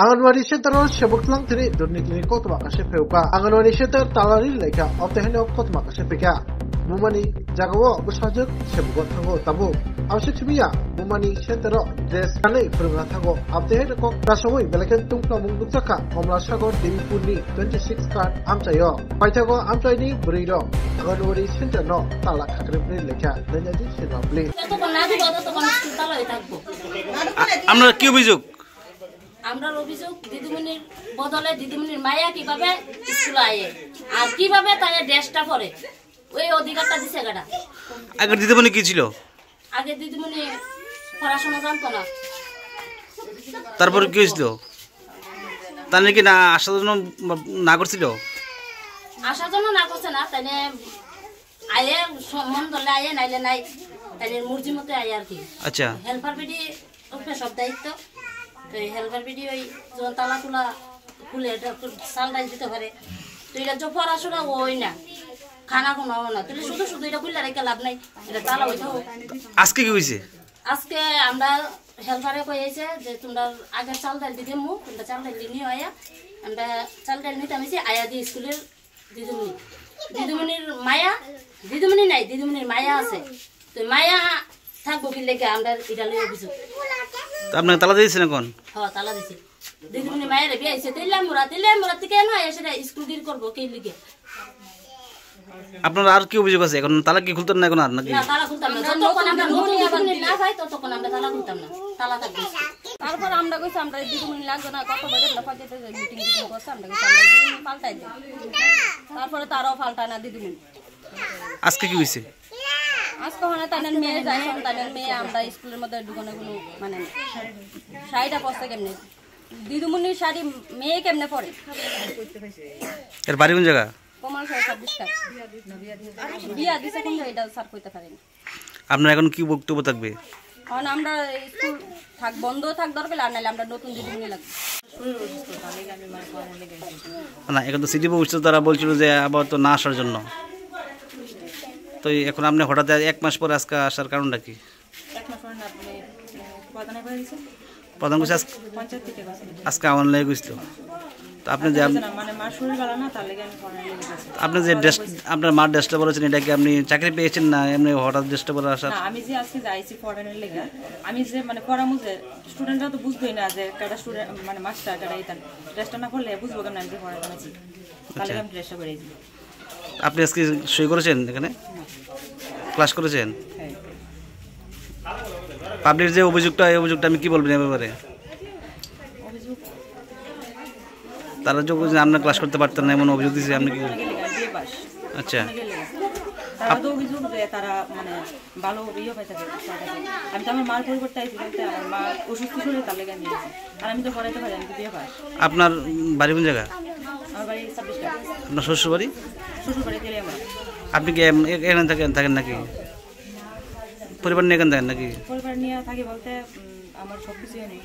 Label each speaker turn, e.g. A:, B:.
A: Anganwadi Center Shabuklang Tiri Durnikini Kotma Kashepuka Anganwadi Center Talari Leka of the Heno Kotma Kashepika Mumani Jagawa Busajak Shabukotango Tabu Aushitmia Mumani Center Des Kane Prunatago of the Head of Rasaway Belakan Tumpla Mundaka Omlashago Dimipuni 26 card Amchayo Paitago Amchaini Burido Anganwadi Center no Talak Kribri Leka Lenadi Shinabli
B: আমরা কি অভিযোগ
C: আমরা অভিযোগ দিদিমণির বদলে দিদিমণির মায়া কিভাবে স্কুলে আয়ে আর কিভাবে তার ড্রেসটা পরে ওই অধিকারটা দিছে গাড়া
B: আগে দিদিমণি কি ছিল
C: আগে দিদিমণি পড়াশোনা জানতো না
B: তারপর কি হইছিল তার নাকি না আসার জন্য না করছিল
C: আসার জন্য না করছে না তাইলে আয়ে মন দলে আয়ে নাইলে নাই তাইলে মুরজি মতে আয়ে আর কি
B: আচ্ছা
C: হেল্পার বিডি ওকে সব দায়িত্ব তো হেল্পার বিডি ওই যখন তালা তুলা খুলে এটা চাল ডাল দিতে পারে তো এটা যে পড়াশোনা ওই না খানা কোনাও না তাহলে শুধু শুধু এটা খুললে রেখে লাভ নাই এটা তালা হইতে হোক
B: আজকে কি হয়েছে
C: আজকে আমরা হেল্পারে কইছে যে তোমরা আগে চাল ডাল দিতে মু তোমরা চাল ডাল নিয়ে আয়া আমরা চাল ডাল নিতে আমি আয়া দিয়ে স্কুলের দিদিমণির মায়া দিদিমণি নাই দিদিমণির মায়া আছে তো মায়া থাকবো কি লেগে আমরা এটা লই অভিযোগ
B: আপনি তালা দিয়েছেন এখন
C: হ্যাঁ তালা দিছি দিদিমণি মায়ের বিয়ে আইছে তেলে মুরা থেকে না এসে স্কুল ডিল করবো কি লিগে
B: আপনার আর কি অভিযোগ আছে এখন তালা কি খুলতেন না এখন আর নাকি
C: না তালা খুলতাম না যতক্ষণ আমরা নতুন দিদিমণি না পাই ততক্ষণ আমরা তালা খুলতাম না তালা থাকবে
D: তারপর আমরা কইছি আমরা দিদিমণি লাগবে না কতবার আমরা পাইতে মিটিং করছি আমরা কইছি আমরা দিদিমণি পাল্টাই দেব তারপরে তারাও পাল্টায় না দিদিমণি
B: আজকে কি হয়েছে
D: আজকে হনে তাদের মেয়ে যায় তাদের মেয়ে আমরা স্কুলের মধ্যে ঢুকানো কোনো মানে শাড়িটা পরছে কেমনে দিদিমণির শাড়ি মেয়ে কেমনে পরে
B: এর বাড়ি কোন জায়গা
D: কমাল 26 টাকা বিয়া দিছে কিন্তু এটা স্যার কইতে পারেনি
B: আপনার এখন কি বক্তব্য থাকবে
D: কারণ আমরা স্কুল থাক বন্ধ থাক দরকার আর নাইলে আমরা নতুন দিদিমণি লাগবে
B: না এখন তো সিটি অফিস তারা বলছিল যে আবার তো না আসার জন্য তো এখন আপনি হঠাৎ এক মাস পরে আজকে আসার কারণটা কি প্রধান কইছে আজকে অনলাইনে গেছিল তো আপনি যে আপনি যে ড্রেস আপনার মার ড্রেসটা বলেছেন এটা কি আপনি চাকরি পেয়েছেন না এমনি হঠাৎ ড্রেসটা পরে আসার
E: আমি যে আজকে যাইছি ফরেনের লেগে আমি যে মানে পড়ামু যে স্টুডেন্টরা তো বুঝবেই না যে কাটা স্টুডেন্ট মানে মাস্টার কাটা এটা ড্রেসটা না করলে বুঝবো কেমন আমি যে পড়াতে আছি তাহলে আমি ড্রেসটা পরেছি
B: আপনি আজকে সই করেছেন এখানে ক্লাস করেছেন পাবলিক যে অভিযোগটা এই অভিযোগটা আমি কি বলবেন এ ব্যাপারে তারা যে আপনি ক্লাস করতে পারতেন না এমন অভিযোগ দিয়েছে আপনি কি আচ্ছা
E: তারা তো অভিযোগ যে তারা মানে ভালো ইয়ে পাইতে আমি তো আমার মার পরিবর্তে আইছি বলতে আমার মা অসুস্থ শরীরে তার লেগে নিয়েছি আর আমি তো পড়াইতে পারি আমি তো বিয়ে পাই
B: আপনার বাড়ি কোন জায়গা
E: আমার বাড়ি 26 টাকা
B: আপনার শ্বশুর বাড়ি
E: তেলে আমার
B: আপনি কি এখানে থাকেন নাকি পরিবার নিয়ে এখানে থাকেন নাকি
E: পরিবার নিয়ে থাকি বলতে আমার সব কিছুই নেই